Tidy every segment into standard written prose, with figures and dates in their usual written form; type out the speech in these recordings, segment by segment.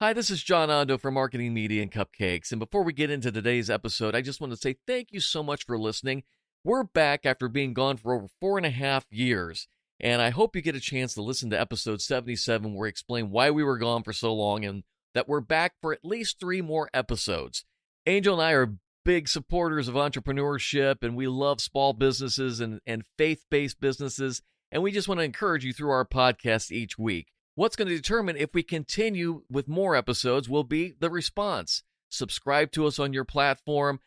Hi, this is John Ondo from Marketing, Media, and Cupcakes. And before we get into today's episode, I just want to say thank you so much for listening. We're back after being gone for over 4.5 years. And I hope you get a chance to listen to episode 77, where we explain why we were gone for so long and that we're back for at least 3 more episodes. Angel and I are big supporters of entrepreneurship, and we love small businesses and faith-based businesses. And we just want to encourage you through our podcast each week. What's going to determine if we continue with more episodes will be the response. Subscribe to us on your platform.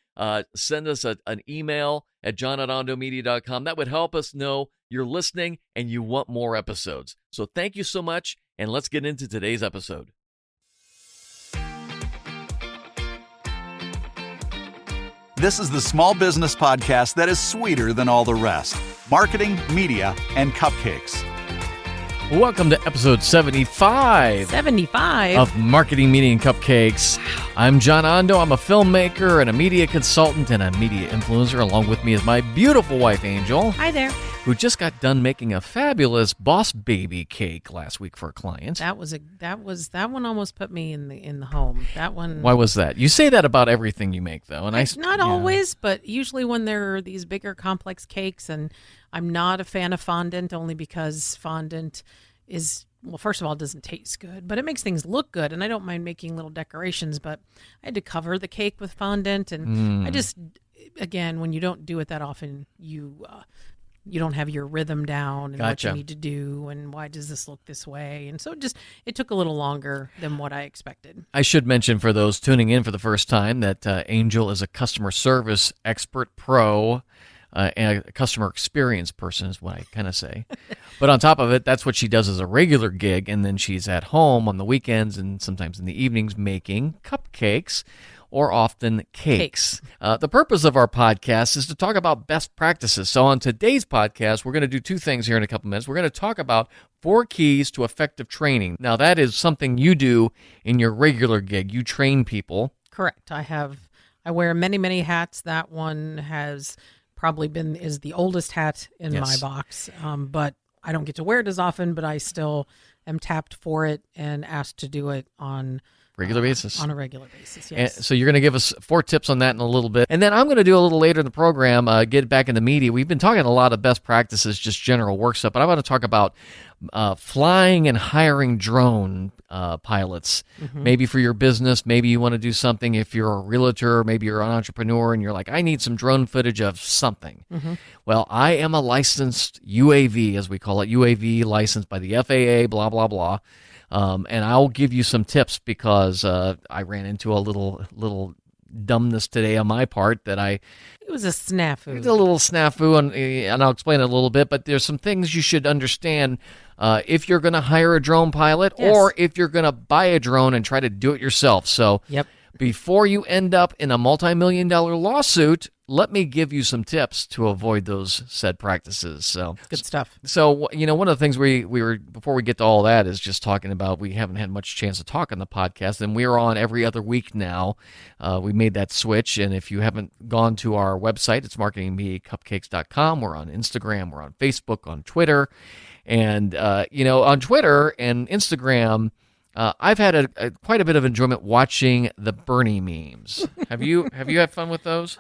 Send us an email at john@ondomedia.com. That would help us know you're listening and you want more episodes. So thank you so much, and let's get into today's episode. This is the small business podcast that is sweeter than all the rest. Marketing, media, and cupcakes. Welcome to episode 75. 75? Of Marketing, Media, and Cupcakes. I'm John Ondo. I'm a filmmaker and a media consultant and a media influencer. Along with me is my beautiful wife, Angel. Hi there. Who just got done making a fabulous Boss Baby cake last week for a client. That one almost put me in the home. That one. Why was that? You say that about everything you make, though. And not always, but usually when there are these bigger, complex cakes, and I'm not a fan of fondant only because fondant is, well, first of all, it doesn't taste good, but it makes things look good, and I don't mind making little decorations, but I had to cover the cake with fondant, and I just, again, when you don't do it that often, you don't have your rhythm down and Gotcha. what you need to do and why does this look this way. And so it took a little longer than what I expected. I should mention for those tuning in for the first time that Angel is a customer service expert pro and a customer experience person is what I kind of say. But on top of it, that's what she does as a regular gig. And then she's at home on the weekends and sometimes in the evenings making cupcakes, or often cakes. The purpose of our podcast is to talk about best practices. So on today's podcast, we're going to do 2 things here in a couple minutes. We're going to talk about 4 keys to effective training. Now, that is something you do in your regular gig. You train people. Correct. I wear many, many hats. That one has probably is the oldest hat in my box. But I don't get to wear it as often, but I still am tapped for it and asked to do it on regular basis. On a regular basis, yes. And so you're going to give us 4 tips on that in a little bit. And then I'm going to do a little later in the program, get back in the media. We've been talking a lot of best practices, just general work stuff, but I want to talk about flying and hiring drone pilots. Mm-hmm. Maybe for your business, maybe you want to do something if you're a realtor, maybe you're an entrepreneur, and you're like, I need some drone footage of something. Mm-hmm. Well, I am a licensed UAV, as we call it, UAV licensed by the FAA, blah, blah, blah. And I'll give you some tips because I ran into a little dumbness today on my part that it was a snafu. It's a little snafu, and I'll explain it a little bit, but there's some things you should understand if you're going to hire a drone pilot or if you're going to buy a drone and try to do it yourself. So before you end up in a multi-million-dollar lawsuit, let me give you some tips to avoid those said practices. So good stuff. So, one of the things we were, before we get to all that, is just talking about, we haven't had much chance to talk on the podcast, and we're on every other week now. We made that switch, and if you haven't gone to our website, it's marketingmediacupcakes.com. We're on Instagram, we're on Facebook, on Twitter, and, on Twitter and Instagram, I've had quite a bit of enjoyment watching the Bernie memes. Have you had fun with those?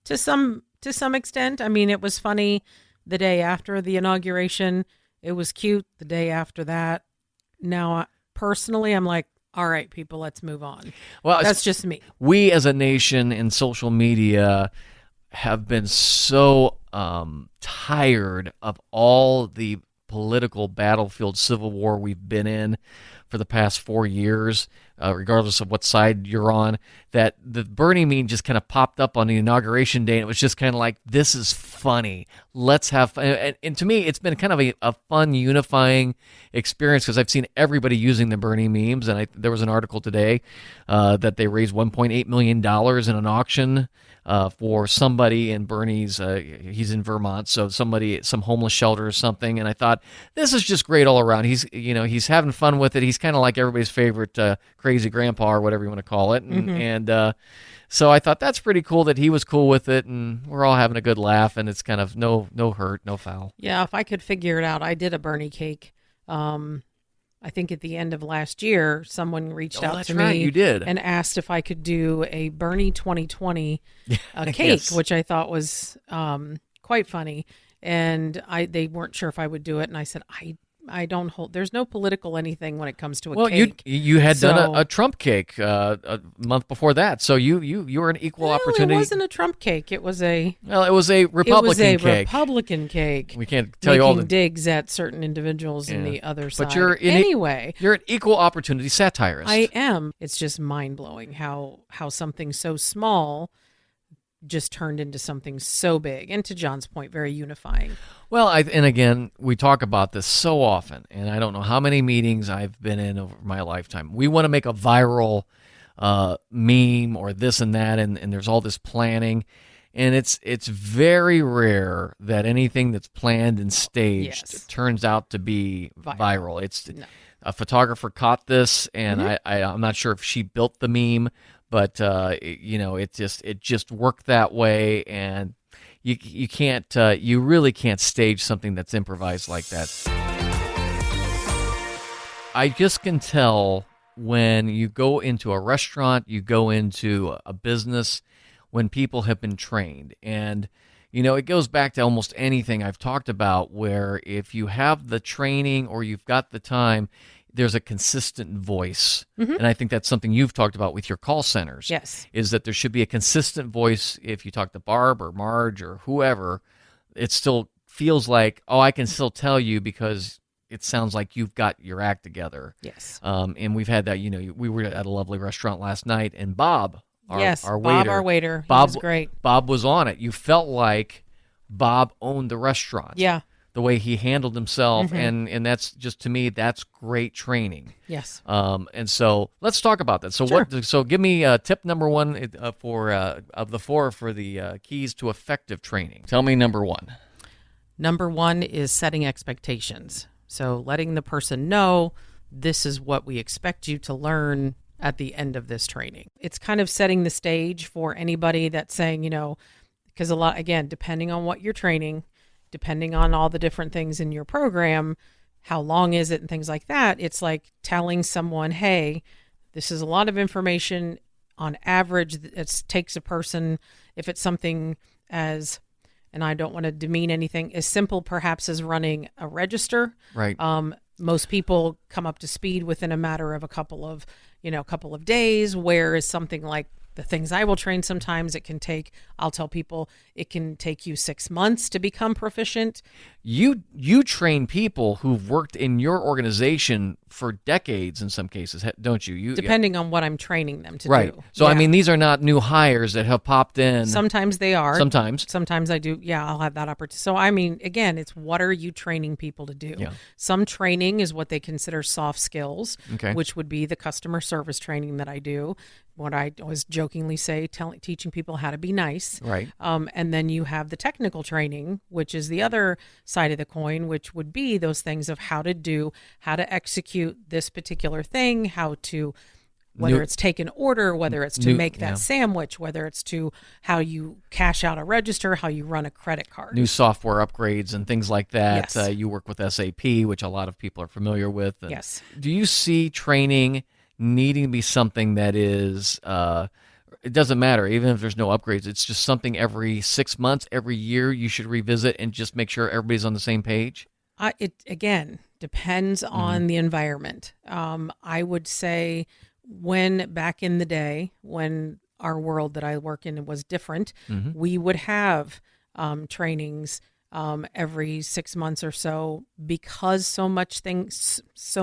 To some extent. I mean, it was funny the day after the inauguration. It was cute the day after that. Now, personally, I'm like, all right, people, let's move on. Well, that's just me. We as a nation in social media have been so tired of all the political battlefield civil war we've been in for the past 4 years, regardless of what side you're on, that the Bernie meme just kind of popped up on the inauguration day, and it was just kind of like, this is funny. Let's have fun. And to me, it's been kind of a fun, unifying experience because I've seen everybody using the Bernie memes, and there was an article today that they raised $1.8 million in an auction for somebody in Bernie's, he's in Vermont, so some homeless shelter or something, and I thought, this is just great all around. He's having fun with it. He's kind of like everybody's favorite crazy grandpa or whatever you want to call it, and so I thought that's pretty cool that he was cool with it, and we're all having a good laugh, and it's kind of no hurt, no foul. Yeah, if I could figure it out, I did a Bernie cake I think at the end of last year, someone reached out that's to right, me you did. and asked if I could do a Bernie 2020 cake, Yes. which I thought was quite funny. And they weren't sure if I would do it. And I said, I don't hold. There's no political anything when it comes to a Well, cake. you had done So- a Trump cake a month before that, so you were an equal opportunity. It wasn't a Trump cake. It was a Well, it was a Republican cake. Republican cake. We can't tell you all making the. digs at certain individuals in the other side. But you're anyway. You're an equal opportunity satirist. I am. It's just mind blowing how something so small just turned into something so big, and to John's point, very unifying. Well, and again, we talk about this so often, and I don't know how many meetings I've been in over my lifetime. We want to make a viral meme or this and that, and there's all this planning, and it's very rare that anything that's planned and staged turns out to be viral. It's a photographer caught this, and I'm not sure if she built the meme, but it just worked that way, and you can't you really can't stage something that's improvised like that. I just can tell when you go into a restaurant, you go into a business, when people have been trained. And it goes back to almost anything I've talked about, where if you have the training or you've got the time, there's a consistent voice. And I think that's something you've talked about with your call centers. Yes. Is that there should be a consistent voice. If you talk to Barb or Marge or whoever, it still feels like, I can still tell you because it sounds like you've got your act together. Yes. And we've had that, we were at a lovely restaurant last night, and Bob, our Bob, our waiter, Bob was great. Bob was on it. You felt like Bob owned the restaurant. Yeah. The way he handled himself, and that's just, to me, that's great training. Yes. And so let's talk about that. So Sure. So give me tip number one for of the four for the keys to effective training. Tell me number one. Number one is setting expectations. So letting the person know this is what we expect you to learn at the end of this training. It's kind of setting the stage for anybody that's saying, because a lot, again, depending on what you're training, depending on all the different things in your program, how long is it and things like that, it's like telling someone, hey, this is a lot of information. On average, it takes a person, if it's something as, and I don't want to demean anything, as simple perhaps as running a register. Right. Most people come up to speed within a matter of a couple of days, whereas something like the things I will train sometimes, I'll tell people it can take you 6 months to become proficient. You train people who've worked in your organization for decades in some cases, don't you? Depending on what I'm training them to right. do. So, Yeah. I mean, these are not new hires that have popped in. Sometimes they are. Sometimes I do. Yeah, I'll have that opportunity. So, I mean, again, it's what are you training people to do? Yeah. Some training is what they consider soft skills, Okay. which would be the customer service training that I do. What I always jokingly say, teaching people how to be nice. Right. And then you have the technical training, which is the other side of the coin, which would be those things of how to execute this particular thing, whether it's take an order, whether it's to make that sandwich, whether it's to how you cash out a register, how you run a credit card. New software upgrades and things like that. Yes. You work with SAP, which a lot of people are familiar with. And Yes. Do you see training needing to be something that is, it doesn't matter, even if there's no upgrades, it's just something every 6 months, every year you should revisit and just make sure everybody's on the same page? It, again, depends on the environment. I would say back in the day, when our world that I work in was different, we would have trainings every 6 months or so, because so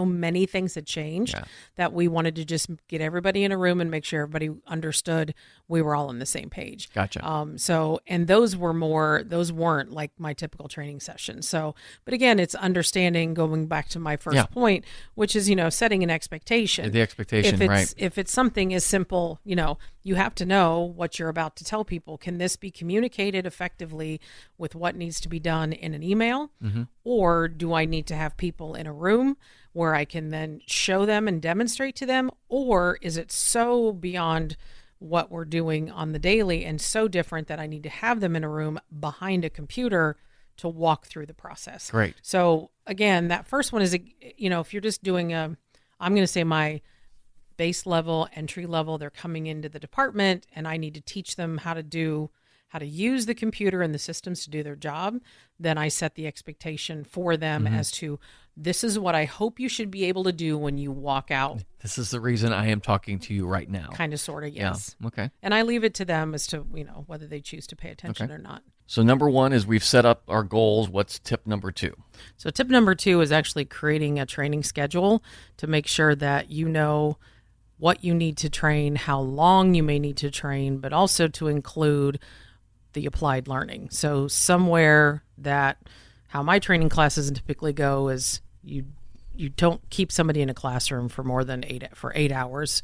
many things had changed that we wanted to just get everybody in a room and make sure everybody understood we were all on the same page. Gotcha. And those weren't like my typical training sessions. So, but again, it's understanding, going back to my first point, which is, setting an expectation. The expectation, right. If it's something as simple, you have to know what you're about to tell people. Can this be communicated effectively with what needs to be done in an email? Or do I need to have people in a room where I can then show them and demonstrate to them? Or is it so beyond what we're doing on the daily and so different that I need to have them in a room behind a computer to walk through the process. Great. So again, that first one is, if you're just doing I'm going to say my base level, entry level, they're coming into the department and I need to teach them how to use the computer and the systems to do their job, then I set the expectation for them as to, this is what I hope you should be able to do when you walk out. This is the reason I am talking to you right now. Kind of, sort of, yes. Yeah. Okay. And I leave it to them as to, whether they choose to pay attention or not. So number one is we've set up our goals. What's tip number two? So tip number two is actually creating a training schedule to make sure that you know what you need to train, how long you may need to train, but also to include the applied learning. So somewhere that how my training classes typically go is you don't keep somebody in a classroom for more than 8 hours.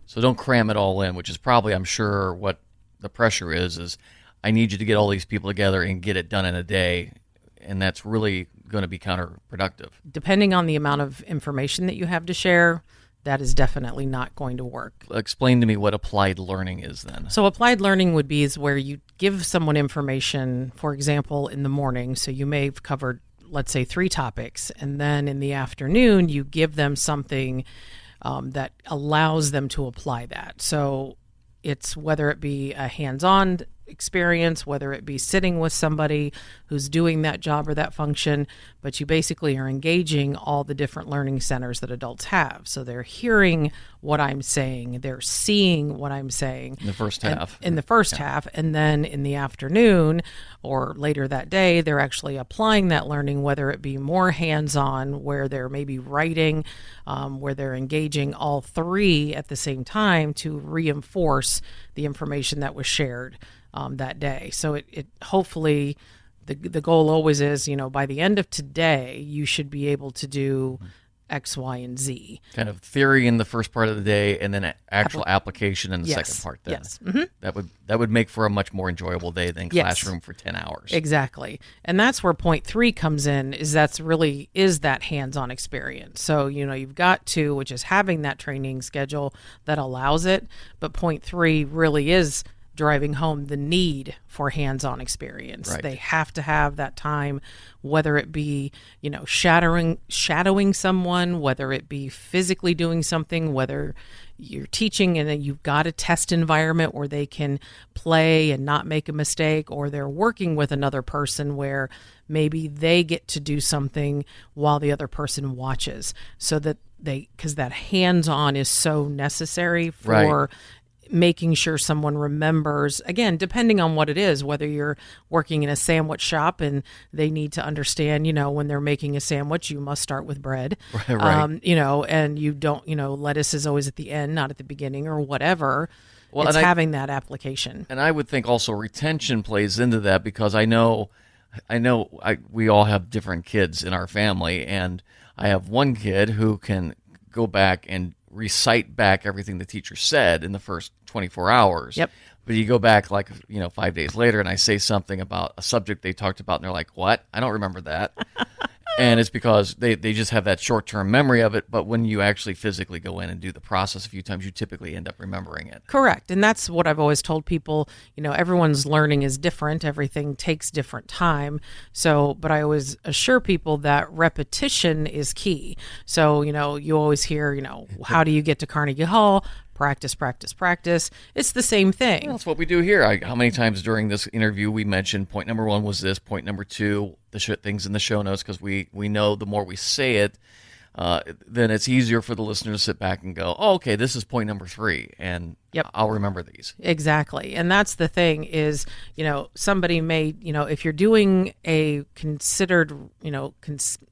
So don't cram it all in, which is probably, I'm sure, what the pressure is I need you to get all these people together and get it done in a day, and that's really going to be counterproductive. Depending on the amount of information that you have to share, that is definitely not going to work. Explain to me what applied learning is then. So applied learning would be is where you give someone information, for example, in the morning. So you may have covered, let's say, 3 topics, and then in the afternoon, you give them something that allows them to apply that. So it's whether it be a hands-on experience, whether it be sitting with somebody who's doing that job or that function, but you basically are engaging all the different learning centers that adults have. So they're hearing what I'm saying, they're seeing what I'm saying. In the first half. In the first half, and then in the afternoon or later that day, they're actually applying that learning, whether it be more hands-on, where they're maybe writing, where they're engaging all 3 at the same time to reinforce the information that was shared that day. So it hopefully the goal always is, by the end of today, you should be able to do X, Y, and Z. Kind of theory in the first part of the day, and then actual application in the second part. Then. Yes. Mm-hmm. That would make for a much more enjoyable day than classroom for 10 hours. Exactly. And that's where point 3 comes in, is that hands-on experience. So, you've got 2, which is having that training schedule that allows it, but point 3 really is driving home the need for hands-on experience. Right. They have to have that time, whether it be, shadowing someone, whether it be physically doing something, whether you're teaching and then you've got a test environment where they can play and not make a mistake, or they're working with another person where maybe they get to do something while the other person watches, so that because that hands-on is so necessary for making sure someone remembers, again, depending on what it is, whether you're working in a sandwich shop and they need to understand, when they're making a sandwich, you must start with bread, right. And you don't, lettuce is always at the end, not at the beginning, or whatever. Well, it's having that application. And I would think also retention plays into that, because I know we all have different kids in our family, and I have one kid who can go back and recite back everything the teacher said in the first 24 hours. Yep. But you go back 5 days later and I say something about a subject they talked about and they're like, what? I don't remember that. And it's because they just have that short-term memory of it. But when you actually physically go in and do the process a few times, you typically end up remembering it. Correct. And that's what I've always told people. Everyone's learning is different. Everything takes different time. But I always assure people that repetition is key. So, you always hear, how do you get to Carnegie Hall? Practice, practice, practice. It's the same thing. Well, that's what we do here. How many times during this interview we mentioned point number 1 was this, point number 2, the things in the show notes, because we know the more we say it, then it's easier for the listener to sit back and go, oh, okay, this is point number 3, and I'll remember these. Exactly. And that's the thing is, somebody may, if you're doing a considered,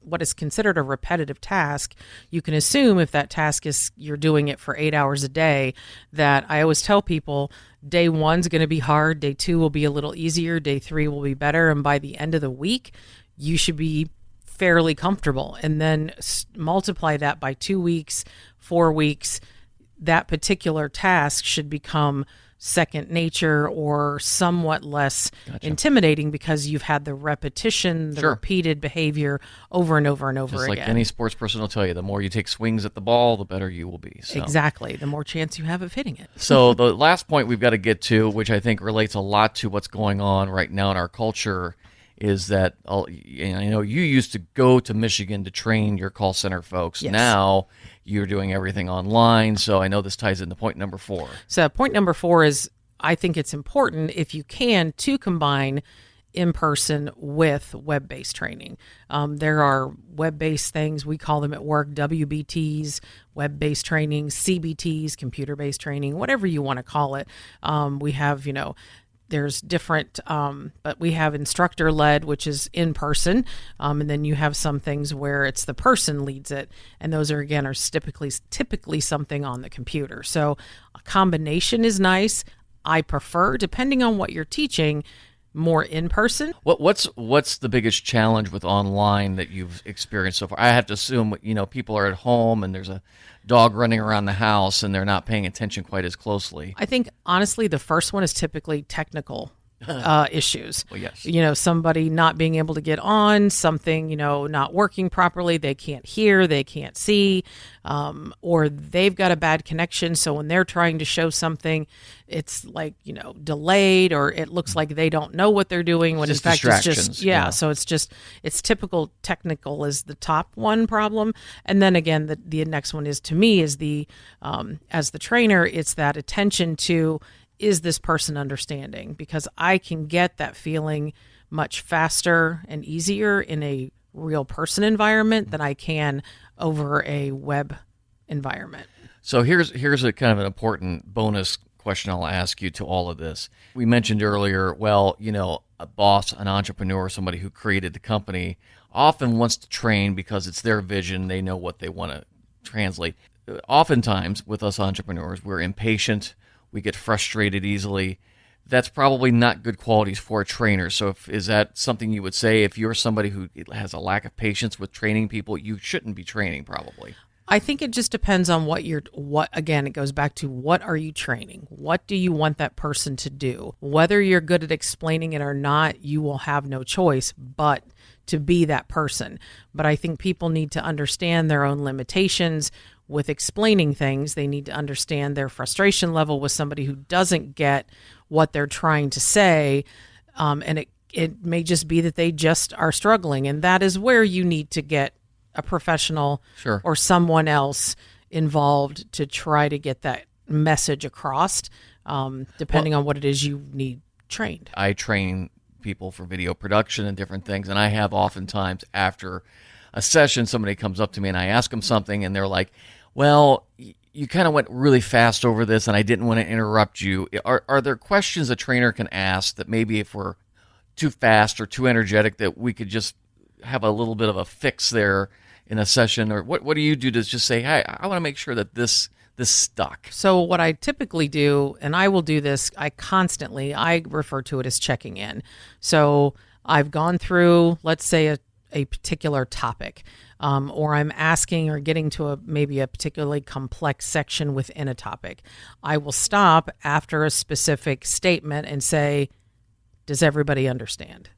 what is considered a repetitive task, you can assume if that task is, you're doing it for 8 hours a day, that I always tell people, day 1's going to be hard, day 2 will be a little easier, day 3 will be better, and by the end of the week, you should be fairly comfortable, and then multiply that by 2 weeks, 4 weeks. That particular task should become second nature or somewhat less intimidating, because you've had the repetition, the repeated behavior over and over and over again. Just like any sports person will tell you, the more you take swings at the ball, the better you will be. So. Exactly. The more chance you have of hitting it. So the last point we've got to get to, which I think relates a lot to what's going on right now in our culture, is that you used to go to Michigan to train your call center folks. Yes. Now you're doing everything online. So I know this ties into point number 4. So point number 4 is, I think it's important, if you can, to combine in-person with web-based training. There are web-based things, we call them at work WBTs, web-based training, CBTs, computer-based training, whatever you want to call it. We have, there's different, but we have instructor-led, which is in person, and then you have some things where it's the person leads it, and those are typically something on the computer. So a combination is nice. I prefer, depending on what you're teaching, more in person. What's the biggest challenge with online that you've experienced so far? I have to assume people are at home and there's a dog running around the house and they're not paying attention quite as closely. I think honestly the first one is typically technical issues. Well, yes. Somebody not being able to get on, something, not working properly, they can't hear, they can't see, or they've got a bad connection. So when they're trying to show something, it's like, delayed, or it looks like they don't know what they're doing when in fact it's just, So it's typical technical is the top one problem. And then again, the next one is, to me, is as the trainer, it's that attention to, is this person understanding? Because I can get that feeling much faster and easier in a real person environment than I can over a web environment. So here's a kind of an important bonus question I'll ask you to all of this. We mentioned earlier, a boss, an entrepreneur, somebody who created the company often wants to train because it's their vision. They know what they want to translate. Oftentimes with us entrepreneurs, we're impatient. We get frustrated easily. That's probably not good qualities for a trainer. So is that something you would say, if you're somebody who has a lack of patience with training people, you shouldn't be training probably? I think it just depends on again, it goes back to, what are you training? What do you want that person to do? Whether you're good at explaining it or not, you will have no choice but to be that person. But I think people need to understand their own limitations with explaining things. They need to understand their frustration level with somebody who doesn't get what they're trying to say. And it may just be that they just are struggling. And that is where you need to get a professional or someone else involved to try to get that message across, depending on what it is you need trained. I train people for video production and different things, and I have oftentimes after a session, somebody comes up to me and I ask them something and they're like, well, you kind of went really fast over this and I didn't want to interrupt you. Are there questions a trainer can ask that maybe if we're too fast or too energetic that we could just have a little bit of a fix there in a session? Or what do you do to just say, hey, I want to make sure that this stuck? So what I typically do, and I will do this, I refer to it as checking in. So I've gone through, let's say, a particular topic, or I'm asking or getting to maybe a particularly complex section within a topic. I will stop after a specific statement and say, does everybody understand?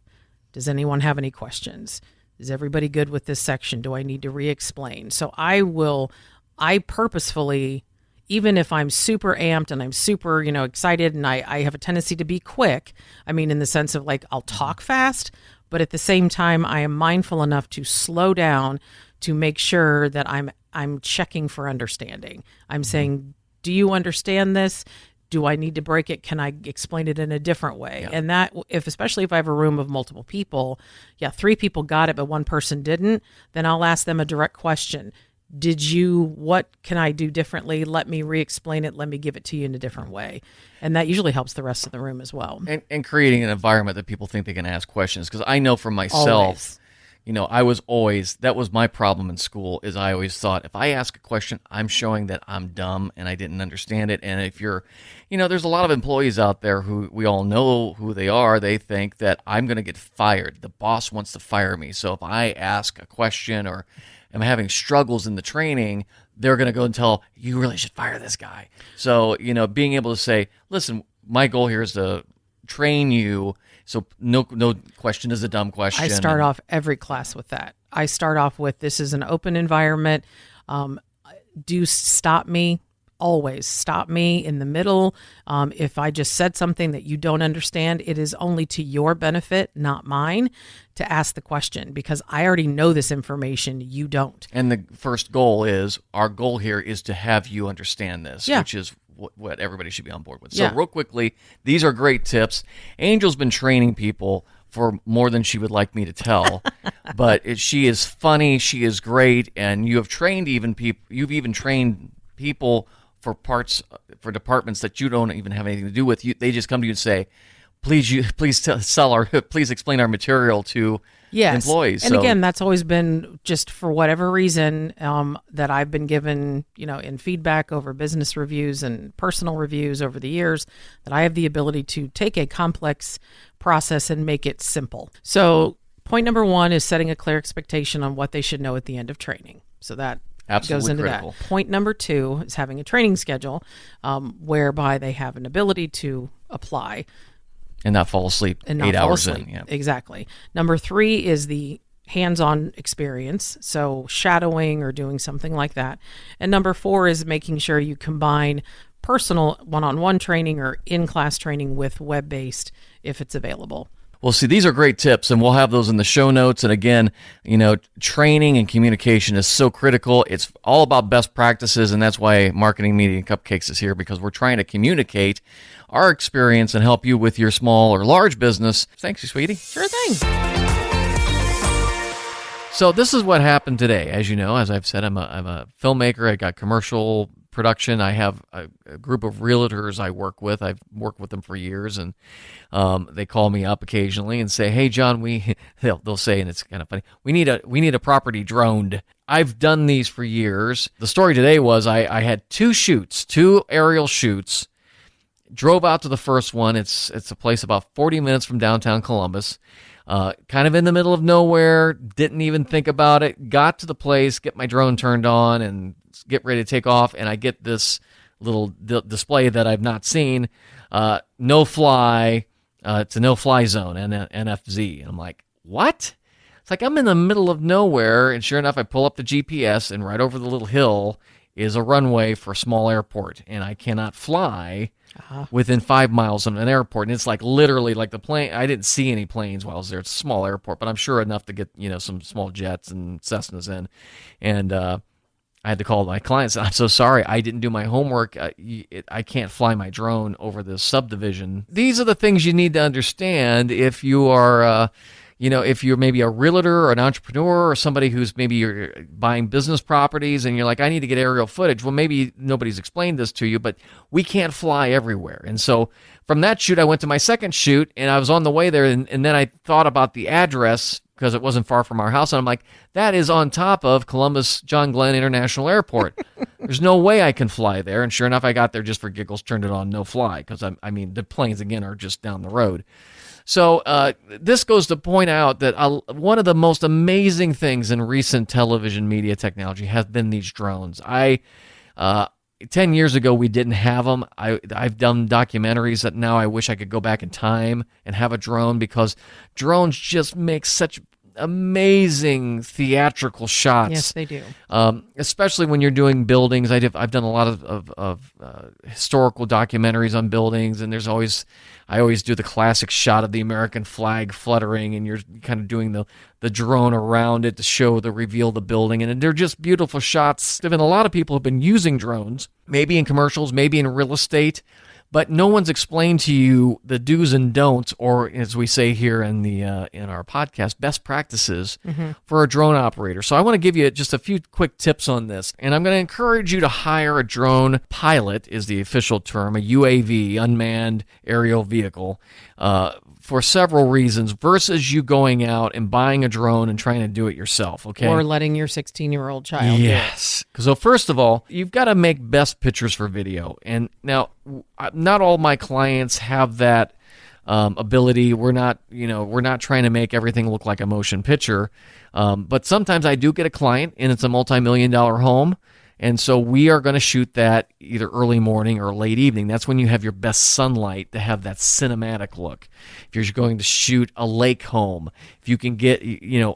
Does anyone have any questions? Is everybody good with this section? Do I need to re-explain? So I purposefully, even if I'm super amped and I'm super, excited, and I have a tendency to be quick, in the sense of I'll talk fast, but at the same time, I am mindful enough to slow down to make sure that I'm checking for understanding. I'm saying, do you understand this? Do I need to break it? Can I explain it in a different way? Yeah. And that, especially if I have a room of multiple people, 3 people got it, but one person didn't, then I'll ask them a direct question. What can I do differently? Let me re-explain it. Let me give it to you in a different way. And that usually helps the rest of the room as well. And creating an environment that people think they can ask questions. Because I know for myself, that was my problem in school, is I always thought if I ask a question, I'm showing that I'm dumb and I didn't understand it. And if you're, there's a lot of employees out there who we all know who they are. They think that I'm going to get fired. The boss wants to fire me. So if I ask a question or am having struggles in the training, they're going to go and tell, you really should fire this guy. So, being able to say, listen, my goal here is to train you. So no question is a dumb question. I start off every class with that. I start off with, this is an open environment. Do stop me always stop me in the middle. If I just said something that you don't understand, it is only to your benefit, not mine, to ask the question, because I already know this information. You don't. And the first our goal here is to have you understand this, which is what everybody should be on board with. So real quickly, these are great tips. Angel's been training people for more than she would like me to tell, but she is funny, she is great, and you have trained you've even trained people for departments that you don't even have anything to do with. They just come to you and say, please explain our material to employees. And again, that's always been just for whatever reason that I've been given, in feedback over business reviews and personal reviews over the years, that I have the ability to take a complex process and make it simple. So point number 1 is setting a clear expectation on what they should know at the end of training. So that absolutely goes into critical. that. Point number 2 is having a training schedule whereby they have an ability to apply. And not fall asleep 8 hours in. Yeah. Exactly. Number 3 is the hands-on experience, so shadowing or doing something like that. And number 4 is making sure you combine personal one-on-one training or in-class training with web-based if it's available. Well, see, these are great tips, and we'll have those in the show notes. And again, training and communication is so critical. It's all about best practices, and that's why Marketing, Media, and Cupcakes is here, because we're trying to communicate our experience and help you with your small or large business. Thanks, you sweetie. Sure thing. So this is what happened today. As you know, as I've said, I'm a filmmaker. I got commercial production. I have a group of realtors I work with. I've worked with them for years, and they call me up occasionally and say, "Hey, John, they'll say, and it's kind of funny, we need a property droned." I've done these for years. The story today was I had 2 aerial shoots. Drove out to the first one. It's a place about 40 minutes from downtown Columbus. Kind of in the middle of nowhere. Didn't even think about it. Got to the place, get my drone turned on, and get ready to take off, and I get this little display that I've not seen. No fly. It's a no-fly zone, NFZ. And I'm like, what? It's like I'm in the middle of nowhere, and sure enough, I pull up the GPS, and right over the little hill is a runway for a small airport, and I cannot fly within 5 miles of an airport. And it's like literally like the plane. I didn't see any planes while I was there. It's a small airport, but I'm sure enough to get some small jets and Cessnas in. And I had to call my clients. I'm so sorry, I didn't do my homework. I can't fly my drone over this subdivision. These are the things you need to understand if you are, if you're maybe a realtor or an entrepreneur or somebody who's maybe you're buying business properties and you're like, I need to get aerial footage. Well, maybe nobody's explained this to you, but we can't fly everywhere. And so from that shoot, I went to my second shoot, and I was on the way there, and then I thought about the address because it wasn't far from our house. And I'm like, that is on top of Columbus John Glenn International Airport. There's no way I can fly there. And sure enough, I got there just for giggles, turned it on, no fly, because the planes, again, are just down the road. So this goes to point out that one of the most amazing things in recent television media technology has been these drones. 10 years ago, we didn't have them. I've done documentaries that now I wish I could go back in time and have a drone, because drones just make such amazing theatrical shots. Yes, they do. Especially when you're doing buildings. I've done a lot of historical documentaries on buildings, and I always do the classic shot of the American flag fluttering, and you're kind of doing the drone around it to reveal the building, and they're just beautiful shots. And a lot of people have been using drones, maybe in commercials, maybe in real estate, but no one's explained to you the do's and don'ts, or as we say here in our podcast, best practices for a drone operator. So I want to give you just a few quick tips on this, and I'm going to encourage you to hire a drone pilot, is the official term, a UAV, unmanned aerial vehicle, for several reasons, versus you going out and buying a drone and trying to do it yourself, okay? Or letting your 16-year-old child Yes. So first of all, you've got to make best pictures for video. And now, not all my clients have that ability. We're not trying to make everything look like a motion picture. But sometimes I do get a client, and it's a multi-million-dollar home, And so we are going to shoot that either early morning or late evening. That's when you have your best sunlight to have that cinematic look. If you're going to shoot a lake home, if you can get,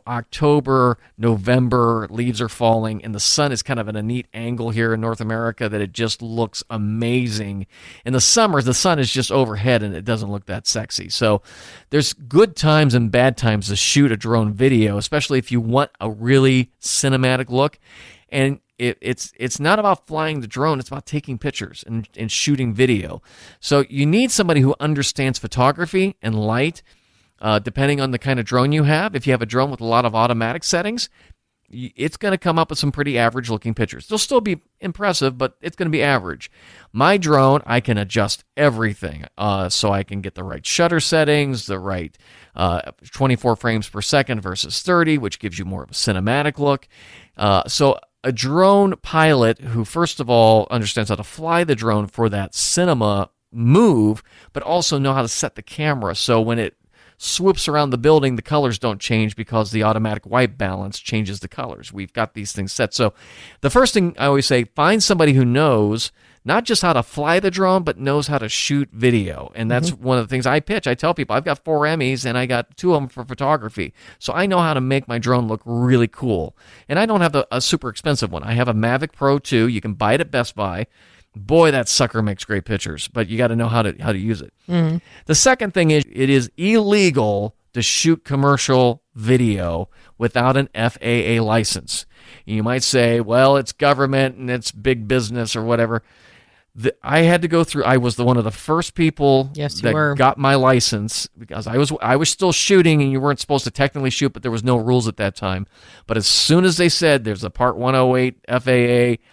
October, November, leaves are falling, and the sun is kind of at a neat angle here in North America that it just looks amazing. In the summer, the sun is just overhead and it doesn't look that sexy. So there's good times and bad times to shoot a drone video, especially if you want a really cinematic look. And it's not about flying the drone, it's about taking pictures and shooting video. So you need somebody who understands photography and light, depending on the kind of drone you have. If you have a drone with a lot of automatic settings, it's going to come up with some pretty average-looking pictures. They'll still be impressive, but it's going to be average. My drone, I can adjust everything, so I can get the right shutter settings, the right 24 frames per second versus 30, which gives you more of a cinematic look. So a drone pilot who, first of all, understands how to fly the drone for that cinema move, but also know how to set the camera so when it swoops around the building, the colors don't change because the automatic white balance changes the colors. We've got these things set. So the first thing I always say, find somebody who knows not just how to fly the drone, but knows how to shoot video. And that's one of the things I pitch. I tell people I've got 4 Emmys and I got 2 of them for photography. So I know how to make my drone look really cool. And I don't have a super expensive one. I have a Mavic Pro 2. You can buy it at Best Buy. Boy, that sucker makes great pictures, but you got to know how to use it. The second thing is it is illegal to shoot commercial video without an FAA license. You might say, well, it's government and it's big business or whatever. I had to go through. I was one of the first people that got my license because I was still shooting, and you weren't supposed to technically shoot, but there was no rules at that time. But as soon as they said there's a Part 108 FAA,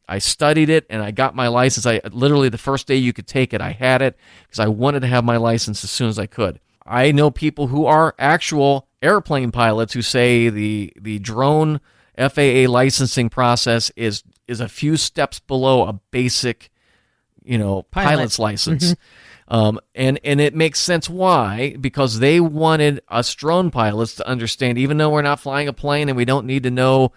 I studied it and I got my license. I literally the first day you could take it, I had it because I wanted to have my license as soon as I could. I know people who are actual airplane pilots who say the drone FAA licensing process is a few steps below a basic pilot's license. And it makes sense. Why? Because they wanted us drone pilots to understand, even though we're not flying a plane and we don't need to know,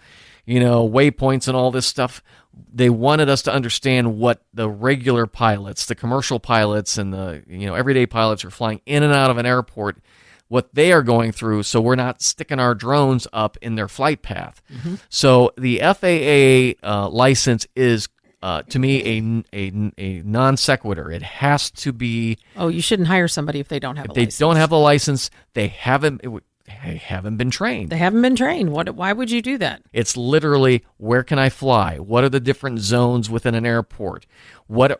waypoints and all this stuff, they wanted us to understand what the regular pilots, the commercial pilots and the, everyday pilots who are flying in and out of an airport, what they are going through, so we're not sticking our drones up in their flight path. So the FAA license is to me, a non sequitur. It has to be. Oh, you shouldn't hire somebody if they don't have a license. If they don't have a license, they haven't been trained. They haven't been trained. Why would you do that? It's literally, where can I fly? What are the different zones within an airport? What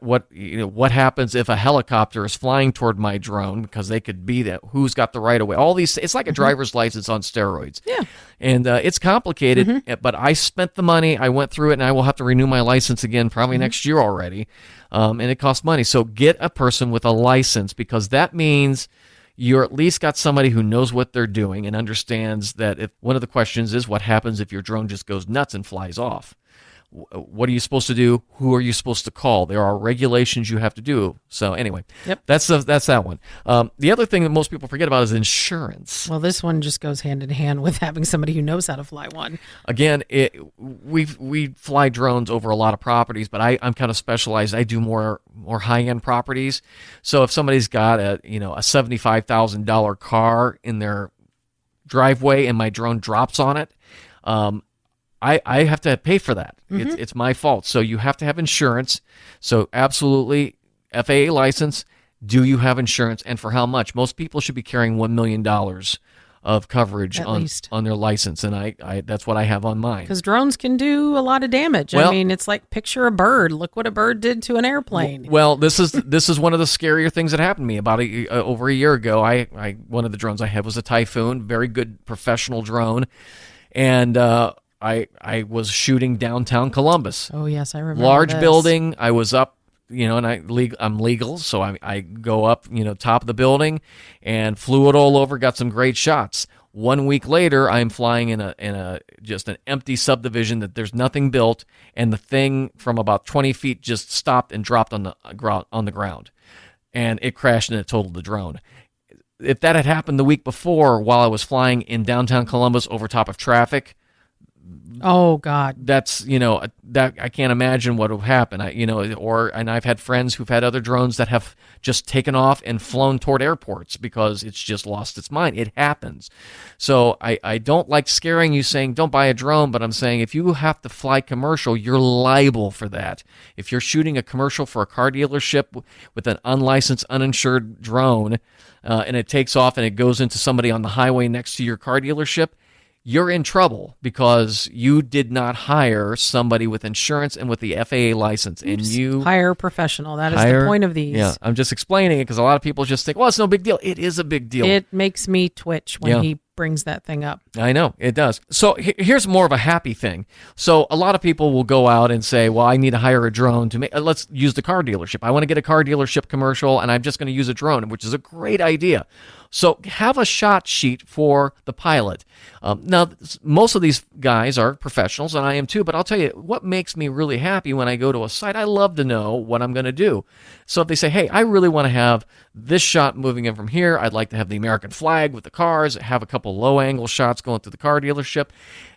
happens if a helicopter is flying toward my drone, because they could be that. Who's got the right of way? All these. It's like a driver's license on steroids. Yeah. And it's complicated, but I spent the money. I went through it, and I will have to renew my license again probably next year already. And it costs money. So get a person with a license, because that means you're at least got somebody who knows what they're doing and understands that if one of the questions is, what happens if your drone just goes nuts and flies off? What are you supposed to do? Who are you supposed to call? There are regulations you have to do. So anyway, that's that one. The other thing that most people forget about is insurance. Well, this one just goes hand in hand with having somebody who knows how to fly one. Again, we fly drones over a lot of properties, but I'm kind of specialized. I do more high-end properties. So if somebody's got a $75,000 car in their driveway and my drone drops on it, I have to pay for that. It's my fault. So you have to have insurance. So absolutely, FAA license. Do you have insurance, and for how much? Most people should be carrying $1 million of coverage on their license, and I that's what I have on mine. Because drones can do a lot of damage. I mean, it's like, picture a bird. Look what a bird did to an airplane. Well, this is one of the scarier things that happened to me about over a year ago. One of the drones I had was a Typhoon, very good professional drone, and I was shooting downtown Columbus. Oh, yes, I remember. Large building. I was up, and I'm legal, so I go up, top of the building and flew it all over, got some great shots. 1 week later, I'm flying in a just an empty subdivision that there's nothing built, and the thing from about 20 feet just stopped and dropped on the ground. And it crashed and it totaled the drone. If that had happened the week before while I was flying in downtown Columbus over top of traffic, Oh God. that's, that I can't imagine what will happen. And I've had friends who've had other drones that have just taken off and flown toward airports because it's just lost its mind. It happens. So I don't like scaring you saying don't buy a drone, but I'm saying if you have to fly commercial, you're liable for that. If you're shooting a commercial for a car dealership with an unlicensed, uninsured drone, and it takes off and it goes into somebody on the highway next to your car dealership, you're in trouble because you did not hire somebody with insurance and with the FAA license. And you hire a professional. That is the point of these. Yeah, I'm just explaining it because a lot of people just think, well, it's no big deal. It is a big deal. It makes me twitch when he brings that thing up. I know, it does. So here's more of a happy thing. So a lot of people will go out and say, well, I need to hire a drone to make, let's use the car dealership. I want to get a car dealership commercial and I'm just going to use a drone, which is a great idea. So have a shot sheet for the pilot. Now, most of these guys are professionals, and I am too, but I'll tell you what makes me really happy when I go to a site. I love to know what I'm going to do. So if they say, hey, I really want to have this shot moving in from here, I'd like to have the American flag with the cars, have a couple low-angle shots going through the car dealership,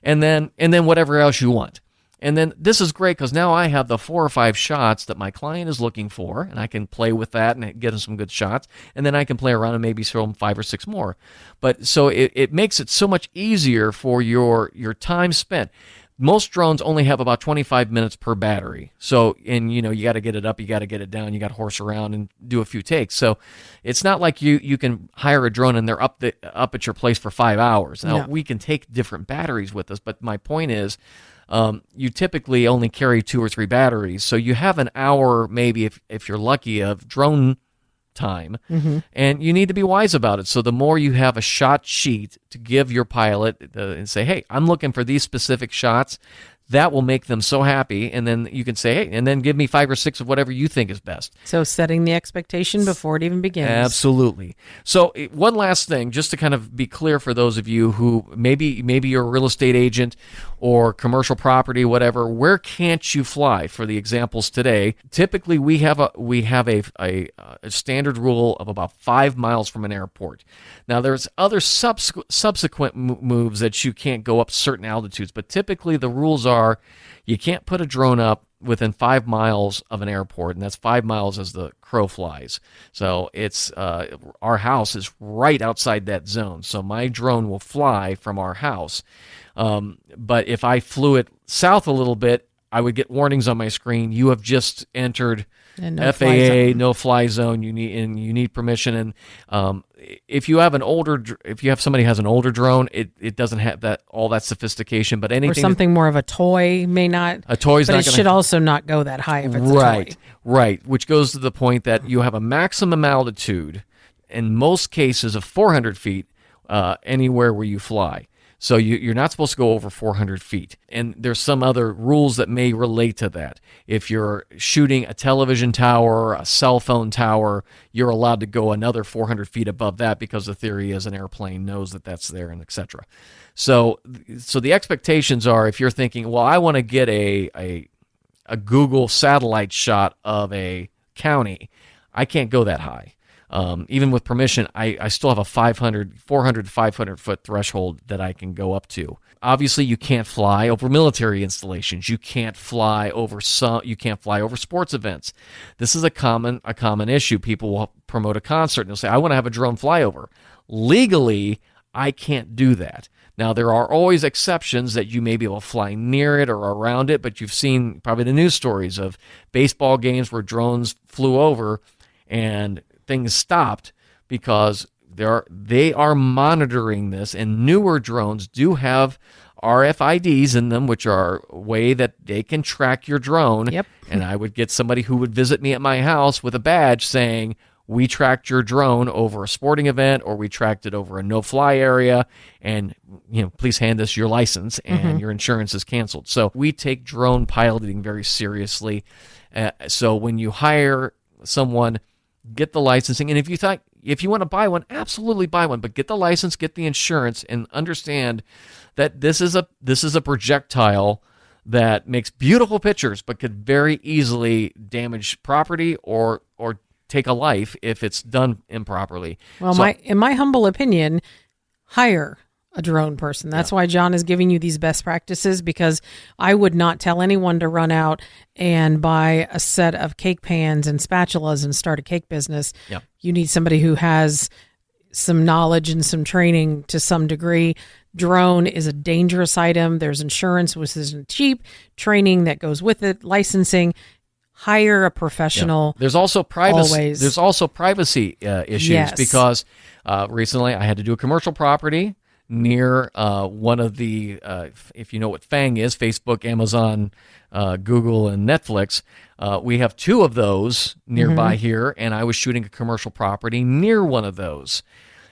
and then whatever else you want. And then this is great because now I have the 4 or 5 shots that my client is looking for, and I can play with that and get him some good shots. And then I can play around and maybe show him 5 or 6 more. But so it makes it so much easier for your time spent. Most drones only have about 25 minutes per battery. So, and you got to get it up, you got to get it down, you got to horse around and do a few takes. So it's not like you can hire a drone and they're up at your place for 5 hours. Now, we can take different batteries with us, but my point is, you typically only carry 2 or 3 batteries, so you have an hour, maybe if you're lucky, of drone time, and you need to be wise about it. So the more you have a shot sheet to give your pilot and say, hey, I'm looking for these specific shots, that will make them so happy, and then you can say, hey, and then give me 5 or 6 of whatever you think is best. So setting the expectation before it even begins. Absolutely. So one last thing, just to kind of be clear for those of you who maybe you're a real estate agent or commercial property, whatever, where can't you fly? For the examples today, typically we have a standard rule of about 5 miles from an airport. Now there's other subsequent moves that you can't go up certain altitudes, but typically the rules are you can't put a drone up within 5 miles of an airport, and that's 5 miles as the crow flies. So it's our house is right outside that zone, so my drone will fly from our house. But if I flew it south a little bit, I would get warnings on my screen. You have just entered FAA no-fly zone. You need permission. And if you have somebody has an older drone, it doesn't have all that sophistication. But anything or something more of a toy may not. A toy's but not. It should also not go that high if it's a toy. Right. Which goes to the point that you have a maximum altitude, in most cases, of 400 feet anywhere where you fly. So you're not supposed to go over 400 feet. And there's some other rules that may relate to that. If you're shooting a television tower, a cell phone tower, you're allowed to go another 400 feet above that because the theory is an airplane knows that that's there, and etc. So the expectations are, if you're thinking, well, I want to get a Google satellite shot of a county, I can't go that high. Even with permission, I still have a 400 to 500 foot threshold that I can go up to. Obviously, you can't fly over military installations. You can't fly over sports events. This is a common issue. People will promote a concert and they'll say, I want to have a drone flyover. Legally, I can't do that. Now, there are always exceptions that you may be able to fly near it or around it, but you've seen probably the news stories of baseball games where drones flew over and things stopped because they are monitoring this, and newer drones do have RFIDs in them, which are a way that they can track your drone. Yep. And I would get somebody who would visit me at my house with a badge saying, we tracked your drone over a sporting event, or we tracked it over a no-fly area, and please hand us your license, and your insurance is canceled. So we take drone piloting very seriously. So when you hire someone, get the licensing, and if you want to buy one, absolutely buy one, but get the license, get the insurance, and understand that this is a projectile that makes beautiful pictures, but could very easily damage property or take a life if it's done improperly. Well, in my humble opinion, hire a drone person. That's why John is giving you these best practices, because I would not tell anyone to run out and buy a set of cake pans and spatulas and start a cake business. Yeah. You need somebody who has some knowledge and some training to some degree. Drone is a dangerous item. There's insurance, which isn't cheap, training that goes with it, licensing. Hire a professional. There's also privacy. Always. There's also privacy issues because recently I had to do a commercial property near one of the, if you know what FANG is, Facebook, Amazon, Google, and Netflix. We have 2 of those nearby here, and I was shooting a commercial property near one of those.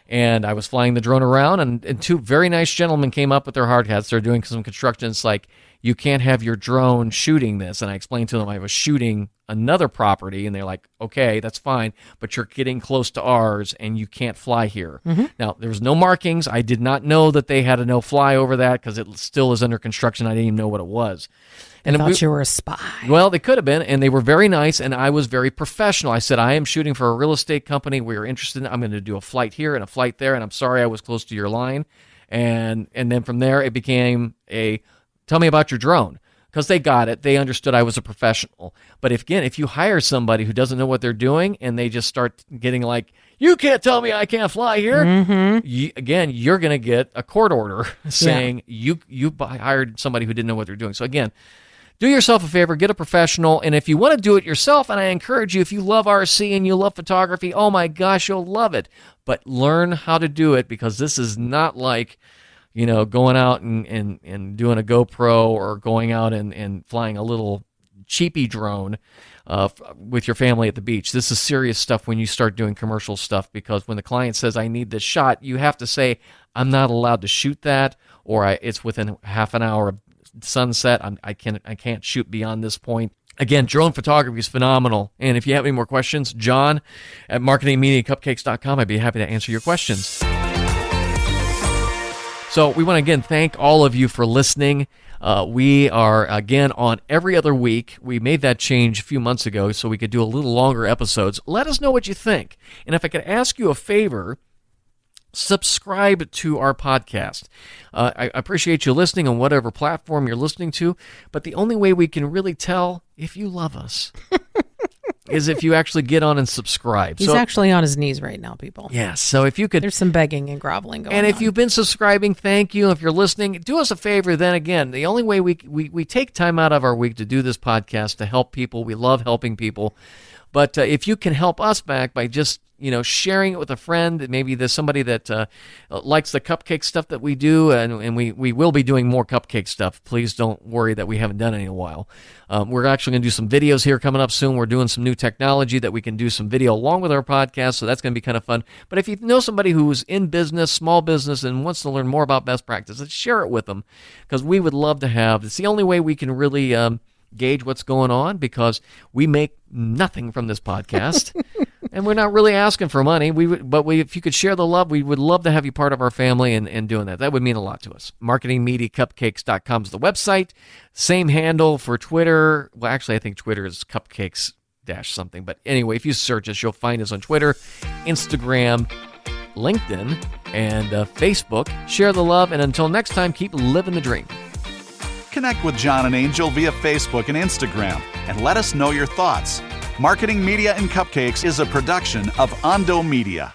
And I was flying the drone around, and 2 very nice gentlemen came up with their hard hats. They're doing some construction. It's like, you can't have your drone shooting this. And I explained to them I was shooting another property, and they're like, okay, that's fine, but you're getting close to ours, and you can't fly here. Now, there was no markings. I did not know that they had a no-fly over that because it still is under construction. I didn't even know what it was. And I thought you were a spy. Well, they could have been, and they were very nice, and I was very professional. I said, I am shooting for a real estate company. We are interested in, I'm going to do a flight here and a flight there, and I'm sorry I was close to your line. And then from there, it became a, tell me about your drone. Because they got it. They understood I was a professional. But if you hire somebody who doesn't know what they're doing and they just start getting like, you can't tell me I can't fly here, you're going to get a court order saying you hired somebody who didn't know what they're doing. So again, do yourself a favor, get a professional, and if you want to do it yourself, and I encourage you, if you love RC and you love photography, oh my gosh, you'll love it. But learn how to do it, because this is not like, going out and doing a GoPro or going out and flying a little cheapy drone with your family at the beach. This is serious stuff when you start doing commercial stuff, because when the client says, I need this shot, you have to say, I'm not allowed to shoot that, or it's within half an hour of sunset. I can't shoot beyond this point. Again, drone photography is phenomenal. And if you have any more questions, John at marketingmediacupcakes.com, I'd be happy to answer your questions. So we want to again thank all of you for listening. We are again on every other week. We made that change a few months ago so we could do a little longer episodes. Let us know what you think. And if I could ask you a favor, subscribe to our podcast. I appreciate you listening on whatever platform you're listening to, but the only way we can really tell if you love us is if you actually get on and subscribe. He's actually on his knees right now, people. Yes, so if you could... There's some begging and groveling going on. And if you've been subscribing, thank you. If you're listening, do us a favor. Then again, the only way we take time out of our week to do this podcast to help people. We love helping people. But if you can help us back by just sharing it with a friend, maybe there's somebody that likes the cupcake stuff that we do, and we will be doing more cupcake stuff. Please don't worry that we haven't done it in a while. We're actually going to do some videos here coming up soon. We're doing some new technology that we can do some video along with our podcast, so that's going to be kind of fun. But if you know somebody who's in business, small business, and wants to learn more about best practices, share it with them, because we would love to have. It's the only way we can really gauge what's going on, because we make nothing from this podcast. And we're not really asking for money. If you could share the love, we would love to have you part of our family and doing that. That would mean a lot to us. MarketingMediaCupcakes.com is the website. Same handle for Twitter. Well, actually, I think Twitter is cupcakes-something. But anyway, if you search us, you'll find us on Twitter, Instagram, LinkedIn, and Facebook. Share the love, and until next time, keep living the dream. Connect with John and Angel via Facebook and Instagram, and let us know your thoughts. Marketing Media and Cupcakes is a production of Ondo Media.